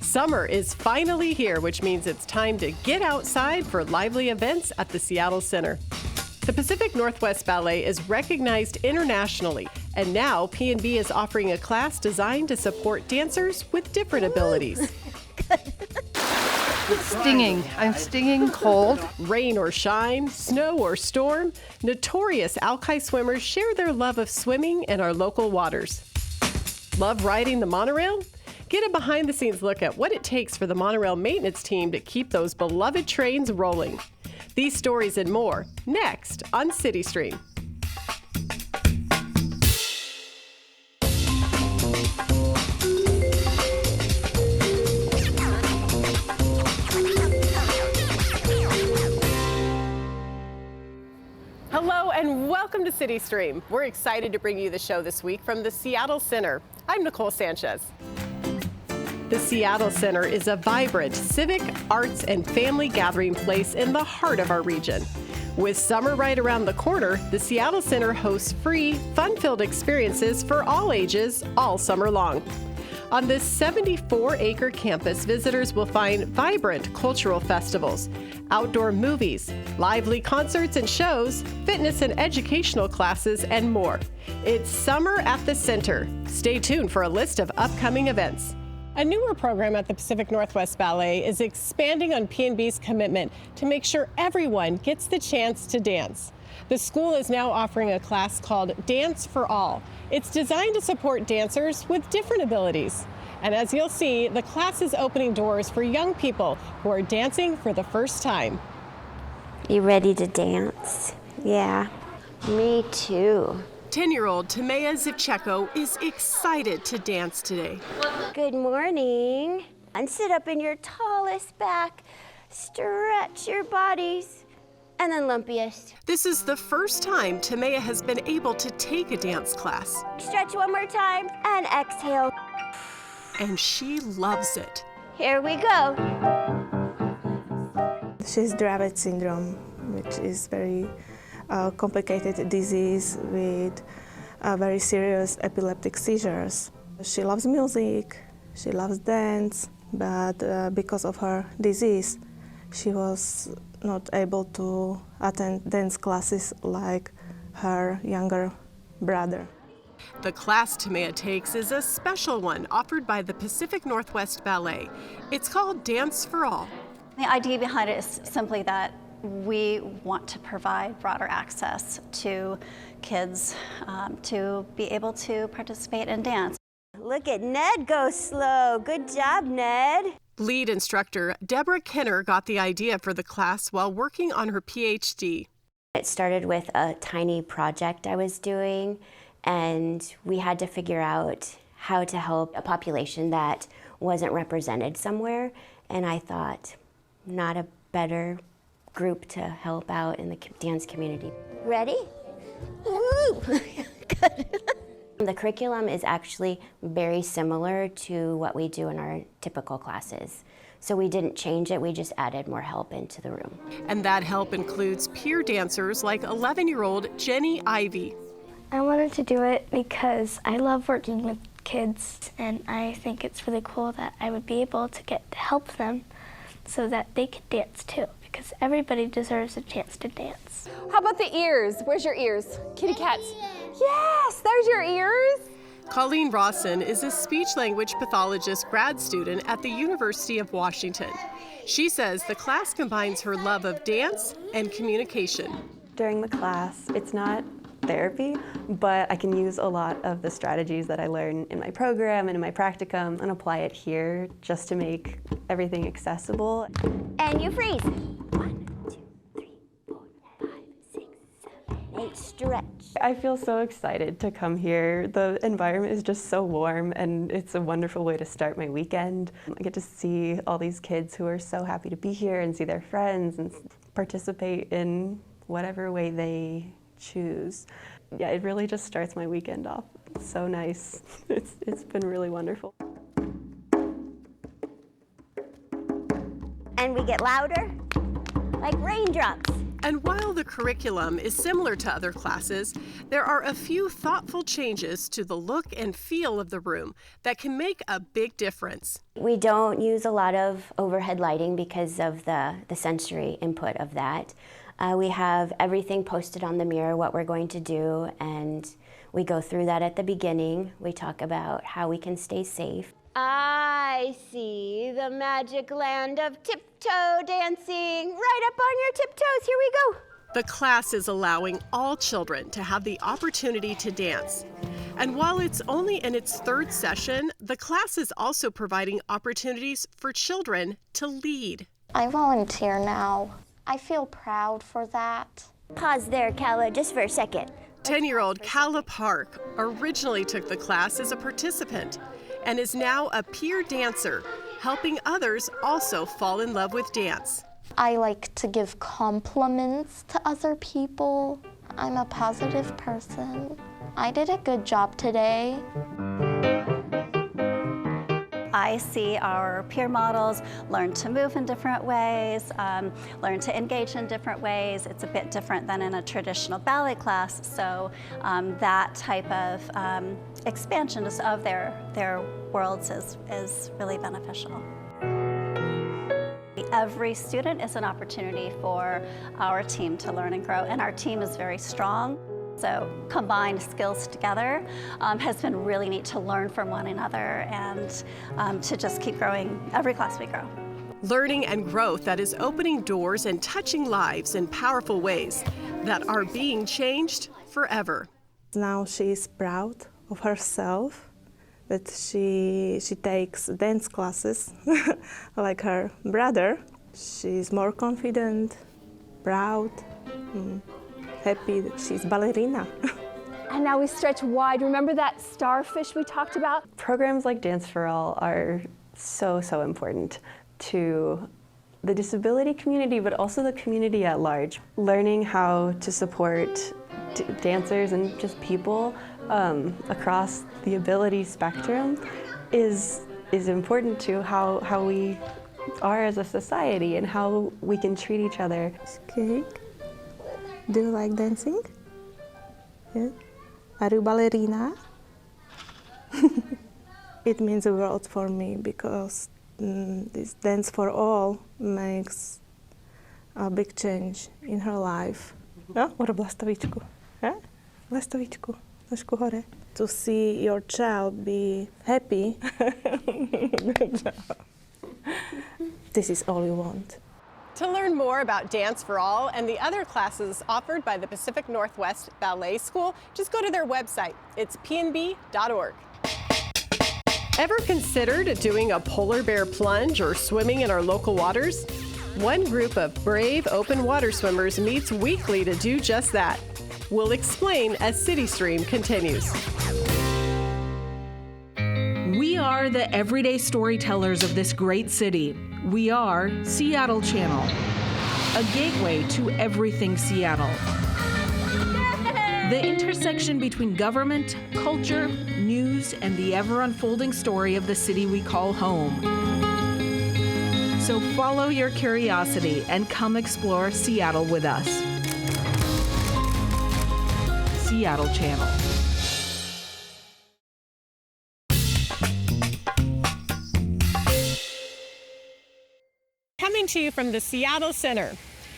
Summer is finally here, which means it's time to get outside for lively events at the Seattle Center. The Pacific Northwest Ballet is recognized internationally, and now P&B is offering a class designed to support dancers with different abilities. Stinging. I'm stinging cold. Rain or shine, snow or storm, notorious alki swimmers share their love of swimming in our local waters. Love riding the monorail? Get a behind-the-scenes look at what it takes for the monorail maintenance team to keep those beloved trains rolling. These stories and more, next on City Stream. Hello and welcome to City Stream. We're excited to bring you the show this week from the Seattle Center. I'm Nicole Sanchez. The Seattle Center is a vibrant civic, arts, and family gathering place in the heart of our region. With summer right around the corner, the Seattle Center hosts free, fun-filled experiences for all ages all summer long. On this 74-acre campus, visitors will find vibrant cultural festivals, outdoor movies, lively concerts and shows, fitness and educational classes, and more. It's Summer at the Center. Stay tuned for a list of upcoming events. A newer program at the Pacific Northwest Ballet is expanding on P&B's commitment to make sure everyone gets the chance to dance. The school is now offering a class called Dance for All. It's designed to support dancers with different abilities. And as you'll see, the class is opening doors for young people who are dancing for the first time. You ready to dance? Yeah, me too. 10-year-old Tamaya Zivcheko is excited to dance today. Good morning. And sit up in your tallest back, stretch your bodies, and then lumpiest. This is the first time Tamaya has been able to take a dance class. Stretch one more time, and exhale. And she loves it. Here we go. She's Dravet syndrome, which is very complicated disease with very serious epileptic seizures. She loves music, she loves dance, but because of her disease, she was not able to attend dance classes like her younger brother. The class Tamaya takes is a special one offered by the Pacific Northwest Ballet. It's called Dance for All. The idea behind it is simply that we want to provide broader access to kids to be able to participate in dance. Look at Ned go slow. Good job, Ned. Lead instructor Deborah Kenner got the idea for the class while working on her PhD. It started with a tiny project I was doing, and we had to figure out how to help a population that wasn't represented somewhere. And I thought, not a better group to help out in the dance community. Ready? Woo! Good. The curriculum is actually very similar to what we do in our typical classes. So we didn't change it, we just added more help into the room. And that help includes peer dancers like 11-year-old Jenny Ivy. I wanted to do it because I love working with kids, and I think it's really cool that I would be able to get to help them so that they could dance too, because everybody deserves a chance to dance. How about the ears? Where's your ears? Kitty cats. Yes, there's your ears. Colleen Rawson is a speech-language pathologist grad student at the University of Washington. She says the class combines her love of dance and communication. During the class, it's not therapy, but I can use a lot of the strategies that I learn in my program and in my practicum and apply it here just to make everything accessible. And you freeze. 1, 2, 3, 4, 5, 6, 7, 8, stretch. I feel so excited to come here. The environment is just so warm, and it's a wonderful way to start my weekend. I get to see all these kids who are so happy to be here and see their friends and participate in whatever way they choose. Yeah, it really just starts my weekend off. It's so nice. It's been really wonderful. And we get louder, like raindrops. And while the curriculum is similar to other classes, there are a few thoughtful changes to the look and feel of the room that can make a big difference. We don't use a lot of overhead lighting because of the sensory input of that. We have everything posted on the mirror, what we're going to do, and we go through that at the beginning. We talk about how we can stay safe. I see the magic land of tiptoe dancing. Right up on your tiptoes, here we go. The class is allowing all children to have the opportunity to dance. And while it's only in its third session, the class is also providing opportunities for children to lead. I volunteer now. I feel proud for that. Pause there, Kala, just for a second. 10-year-old Kala Park originally took the class as a participant and is now a peer dancer, helping others also fall in love with dance. I like to give compliments to other people. I'm a positive person. I did a good job today. I see our peer models learn to move in different ways, learn to engage in different ways. It's a bit different than in a traditional ballet class, so that type of expansion of their worlds is really beneficial. Every student is an opportunity for our team to learn and grow, and our team is very strong. So combined skills together has been really neat to learn from one another and to just keep growing every class we grow. Learning and growth that is opening doors and touching lives in powerful ways that are being changed forever. Now she is proud of herself, that she takes dance classes like her brother. She's more confident, proud, happy that she's ballerina. And now we stretch wide. Remember that starfish we talked about? Programs like Dance for All are so important to the disability community, but also the community at large. Learning how to support dancers and just people across the ability spectrum is important to how we are as a society and how we can treat each other. Okay. Do you like dancing? Yeah. Are you ballerina? It means a world for me because this Dance for All makes a big change in her life. Urob lastavičku. Lastavičku. Trošku hore. To see your child be happy. Good job. This is all you want. To learn more about Dance for All and the other classes offered by the Pacific Northwest Ballet School, just go to their website. It's pnb.org. Ever considered doing a polar bear plunge or swimming in our local waters? One group of brave open water swimmers meets weekly to do just that. We'll explain as City Stream continues. We are the everyday storytellers of this great city. We are Seattle Channel, a gateway to everything Seattle. The intersection between government, culture, news, and the ever-unfolding story of the city we call home. So follow your curiosity and come explore Seattle with us. Seattle Channel. Coming to you from the Seattle Center.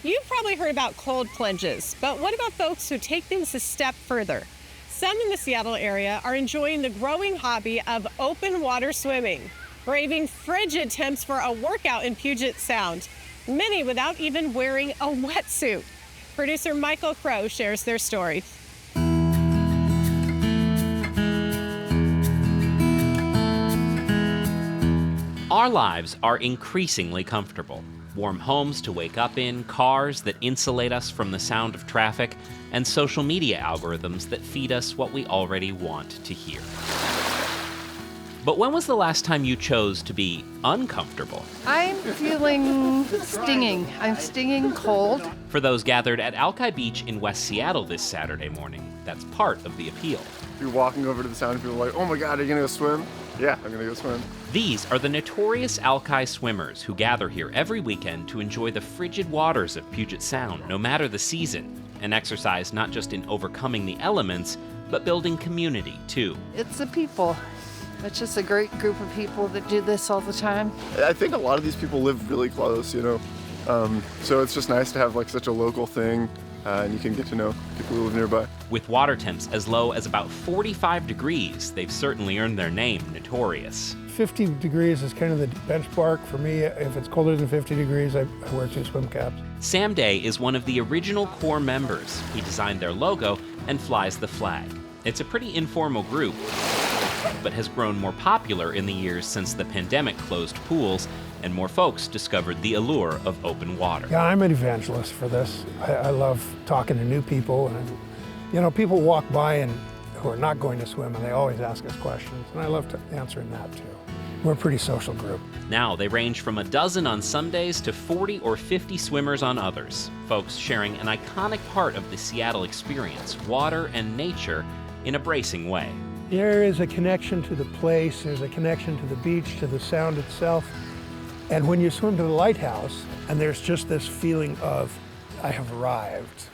You've probably heard about cold plunges, but what about folks who take things a step further? Some in the Seattle area are enjoying the growing hobby of open water swimming, braving frigid temps for a workout in Puget Sound, many without even wearing a wetsuit. Producer Michael Crow shares their story. Our lives are increasingly comfortable. Warm homes to wake up in, cars that insulate us from the sound of traffic, and social media algorithms that feed us what we already want to hear. But when was the last time you chose to be uncomfortable? I'm feeling stinging. I'm stinging cold. For those gathered at Alki Beach in West Seattle this Saturday morning, that's part of the appeal. You're walking over to the sound and people are like, oh my God, are you gonna go swim? Yeah, I'm gonna go swim. These are the notorious Alki swimmers who gather here every weekend to enjoy the frigid waters of Puget Sound, no matter the season. An exercise not just in overcoming the elements, but building community, too. It's the people. It's just a great group of people that do this all the time. I think a lot of these people live really close, you know. So it's just nice to have like such a local thing, and you can get to know people who live nearby. With water temps as low as about 45 degrees, they've certainly earned their name, Notorious. 50 degrees is kind of the benchmark for me. If it's colder than 50 degrees, I wear 2 swim caps. Sam Day is one of the original core members. He designed their logo and flies the flag. It's a pretty informal group, but has grown more popular in the years since the pandemic closed pools and more folks discovered the allure of open water. Yeah, I'm an evangelist for this. I love talking to new people, and you know, people walk by and who are not going to swim, and they always ask us questions, and I love answering that too. We're a pretty social group. Now they range from a dozen on some days to 40 or 50 swimmers on others, folks sharing an iconic part of the Seattle experience, water and nature, in a bracing way. There is a connection to the place, there's a connection to the beach, to the sound itself. And when you swim to the lighthouse, and there's just this feeling of, I have arrived.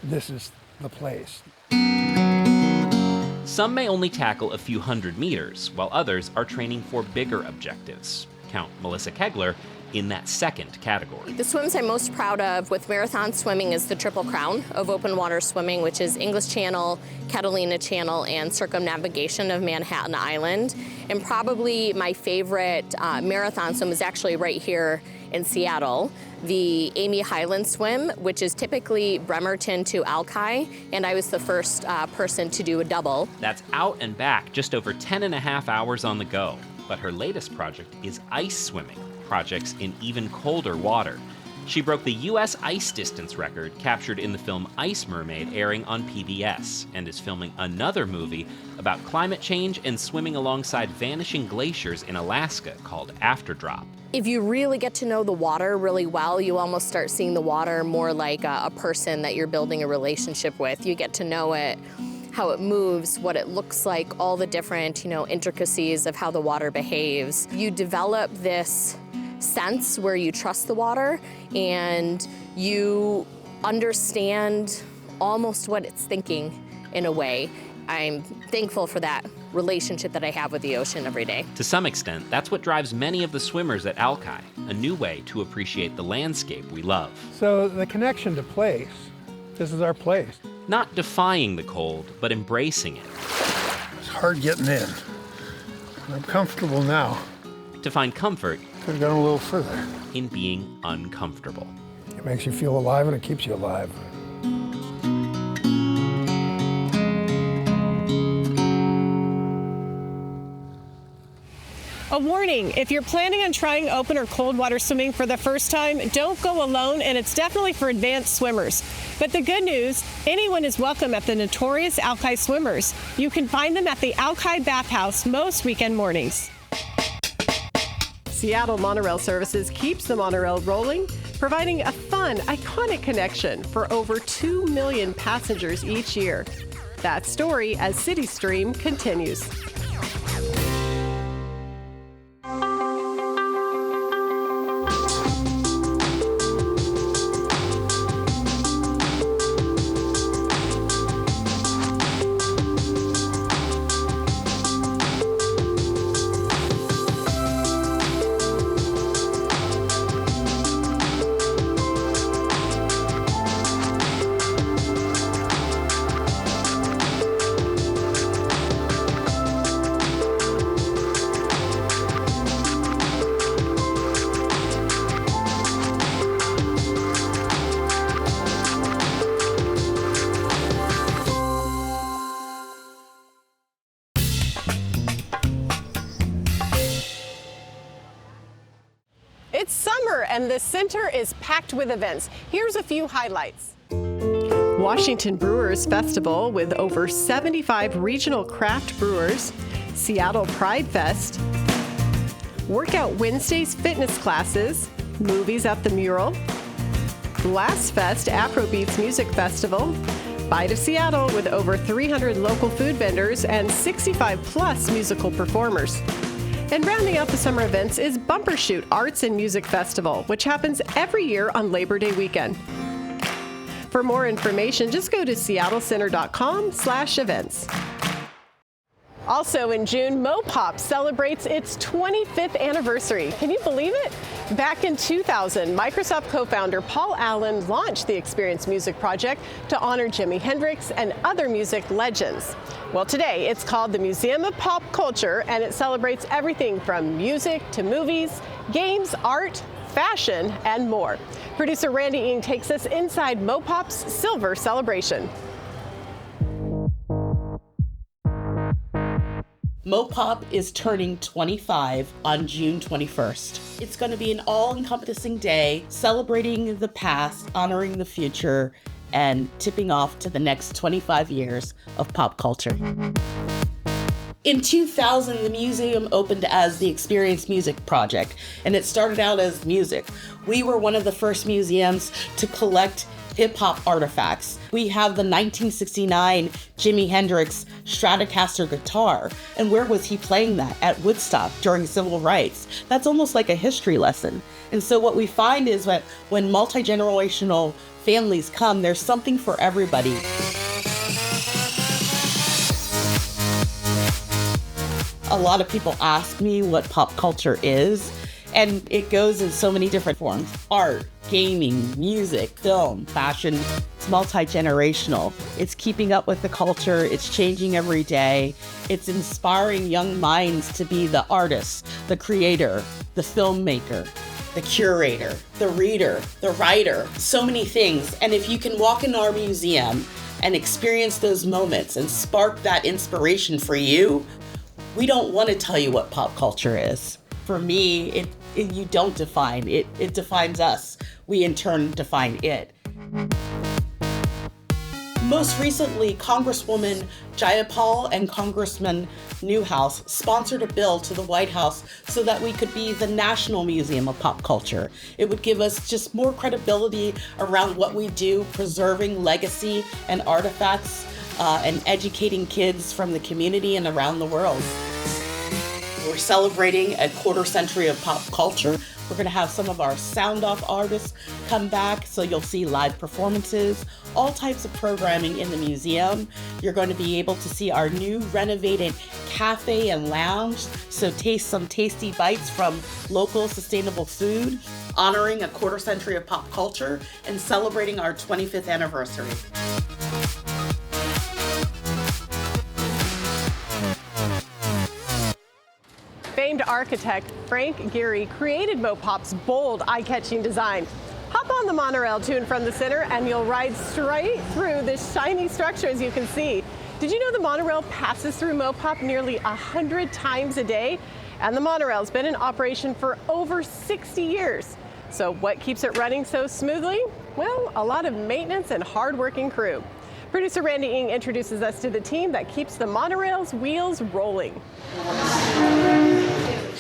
This is the place. Some may only tackle a few hundred meters, while others are training for bigger objectives. Count Melissa Kegler in that second category. The swims I'm most proud of with marathon swimming is the Triple Crown of open water swimming, which is English Channel, Catalina Channel, and circumnavigation of Manhattan Island. And probably my favorite marathon swim is actually right here in Seattle, the Amy Highland swim, which is typically Bremerton to Alki, and I was the first person to do a double. That's out and back, just over 10.5 hours on the go. But her latest project is ice swimming, projects in even colder water. She broke the U.S. ice distance record captured in the film Ice Mermaid, airing on PBS, and is filming another movie about climate change and swimming alongside vanishing glaciers in Alaska called Afterdrop. If you really get to know the water really well, you almost start seeing the water more like a person that you're building a relationship with. You get to know it, how it moves, what it looks like, all the different, intricacies of how the water behaves. You develop this sense where you trust the water and you understand almost what it's thinking in a way. I'm thankful for that relationship that I have with the ocean every day. To some extent, that's what drives many of the swimmers at Alki, a new way to appreciate the landscape we love. So the connection to place, this is our place. Not defying the cold, but embracing it. It's hard getting in. I'm comfortable now. To find comfort, could have gone a little further. In being uncomfortable. It makes you feel alive and it keeps you alive. A warning, if you're planning on trying open or cold water swimming for the first time, don't go alone, and it's definitely for advanced swimmers. But the good news, anyone is welcome at the Notorious Alki Swimmers. You can find them at the Alki Bathhouse most weekend mornings. Seattle Monorail Services keeps the monorail rolling, providing a fun, iconic connection for over 2 million passengers each year. That story as City Stream continues. It's summer and the center is packed with events. Here's a few highlights. Washington Brewers Festival with over 75 regional craft brewers. Seattle Pride Fest. Workout Wednesdays fitness classes. Movies at the Mural. Blast Fest Afrobeats Music Festival. Bite of Seattle with over 300 local food vendors and 65 plus musical performers. And rounding out the summer events is Bumper Shoot Arts and Music Festival, which happens every year on Labor Day weekend. For more information, just go to seattlecenter.com/events. Also in June, Mopop celebrates its 25th anniversary. Can you believe it? Back in 2000, Microsoft co-founder Paul Allen launched the Experience Music Project to honor Jimi Hendrix and other music legends. Well, today it's called the Museum of Pop Culture, and it celebrates everything from music to movies, games, art, fashion, and more. Producer Randy Ng takes us inside Mopop's Silver Celebration. Mopop is turning 25 on June 21st. It's going to be an all-encompassing day celebrating the past, honoring the future, and tipping off to the next 25 years of pop culture. In 2000, the museum opened as the Experience Music Project, and it started out as music. We were one of the first museums to collect hip-hop artifacts. We have the 1969 Jimi Hendrix Stratocaster guitar. And where was he playing that? At Woodstock during civil rights. That's almost like a history lesson. And so what we find is that when multi-generational families come, there's something for everybody. A lot of people ask me what pop culture is, and it goes in so many different forms. Art, gaming, music, film, fashion. It's multi-generational. It's keeping up with the culture. It's changing every day. It's inspiring young minds to be the artist, the creator, the filmmaker, the curator, the reader, the writer, so many things. And if you can walk in our museum and experience those moments and spark that inspiration for you, we don't want to tell you what pop culture is. For me, you don't define it. It defines us. We in turn define it. Most recently, Congresswoman Jayapal and Congressman Newhouse sponsored a bill to the White House so that we could be the National Museum of Pop Culture. It would give us just more credibility around what we do, preserving legacy and artifacts, and educating kids from the community and around the world. We're celebrating a quarter century of pop culture. We're going to have some of our sound-off artists come back, so you'll see live performances, all types of programming in the museum. You're going to be able to see our new renovated cafe and lounge, so taste some tasty bites from local sustainable food, honoring a quarter century of pop culture, and celebrating our 25th anniversary. Famed architect Frank Gehry created Mopop's bold, eye-catching design. Hop on the monorail to and from the center and you'll ride straight through this shiny structure, as you can see. Did you know the monorail passes through Mopop nearly 100 times a day? And the monorail's been in operation for over 60 years. So what keeps it running so smoothly? Well, a lot of maintenance and hard-working crew. Producer Randy Ng introduces us to the team that keeps the monorail's wheels rolling.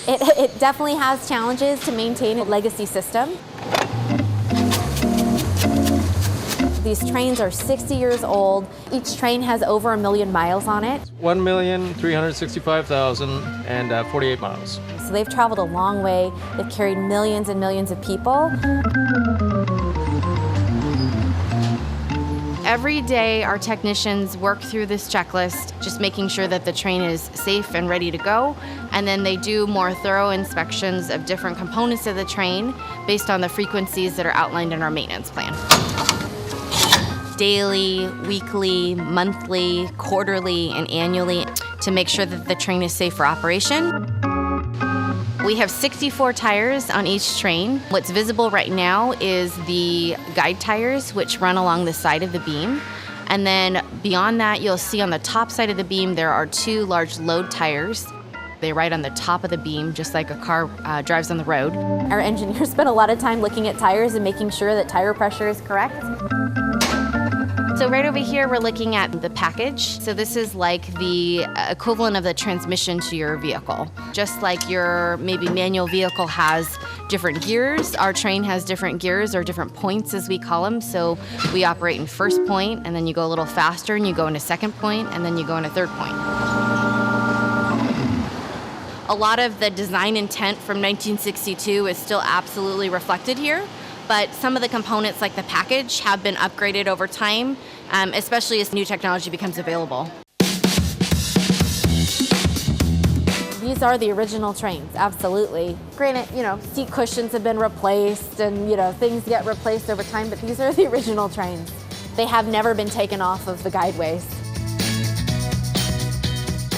It definitely has challenges to maintain a legacy system. These trains are 60 years old. Each train has over 1 million miles on it. 1,365,048 miles. So they've traveled a long way. They've carried millions and millions of people. Every day, our technicians work through this checklist, just making sure that the train is safe and ready to go. And then they do more thorough inspections of different components of the train based on the frequencies that are outlined in our maintenance plan. Daily, weekly, monthly, quarterly, and annually to make sure that the train is safe for operation. We have 64 tires on each train. What's visible right now is the guide tires, which run along the side of the beam. And then beyond that, you'll see on the top side of the beam, there are 2 large load tires. They ride on the top of the beam, just like a car drives on the road. Our engineers spend a lot of time looking at tires and making sure that tire pressure is correct. So right over here, we're looking at the package. So this is like the equivalent of the transmission to your vehicle. Just like your maybe manual vehicle has different gears, our train has different gears, or different points as we call them. So we operate in first point, and then you go a little faster, and you go into second point, and then you go into third point. A lot of the design intent from 1962 is still absolutely reflected here. But some of the components like the package have been upgraded over time, especially as new technology becomes available. These are the original trains, absolutely. Granted, seat cushions have been replaced and, things get replaced over time, but these are the original trains. They have never been taken off of the guideways.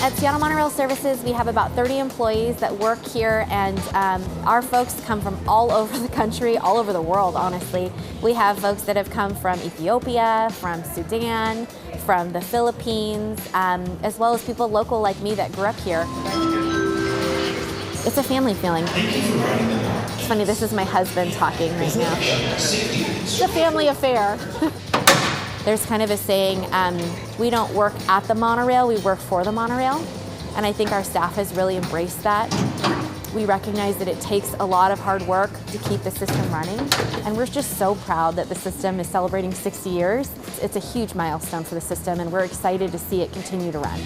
At Seattle Monorail Services, we have about 30 employees that work here, and our folks come from all over the country, all over the world, honestly. We have folks that have come from Ethiopia, from Sudan, from the Philippines, as well as people local like me that grew up here. It's a family feeling. It's funny, this is my husband talking right now. It's a family affair. There's kind of a saying, we don't work at the monorail, we work for the monorail. And I think our staff has really embraced that. We recognize that it takes a lot of hard work to keep the system running. And we're just so proud that the system is celebrating 60 years. It's a huge milestone for the system, and we're excited to see it continue to run.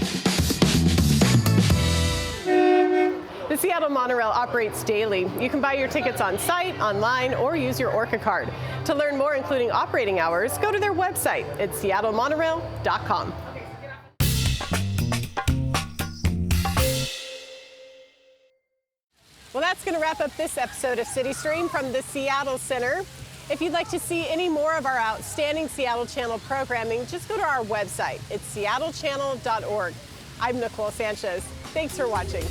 The Seattle Monorail operates daily. You can buy your tickets on site, online, or use your Orca card. To learn more, including operating hours, go to their website at seattlemonorail.com. Well, that's going to wrap up this episode of City Stream from the Seattle Center. If you'd like to see any more of our outstanding Seattle Channel programming, just go to our website. It's seattlechannel.org. I'm Nicole Sanchez. Thanks for watching.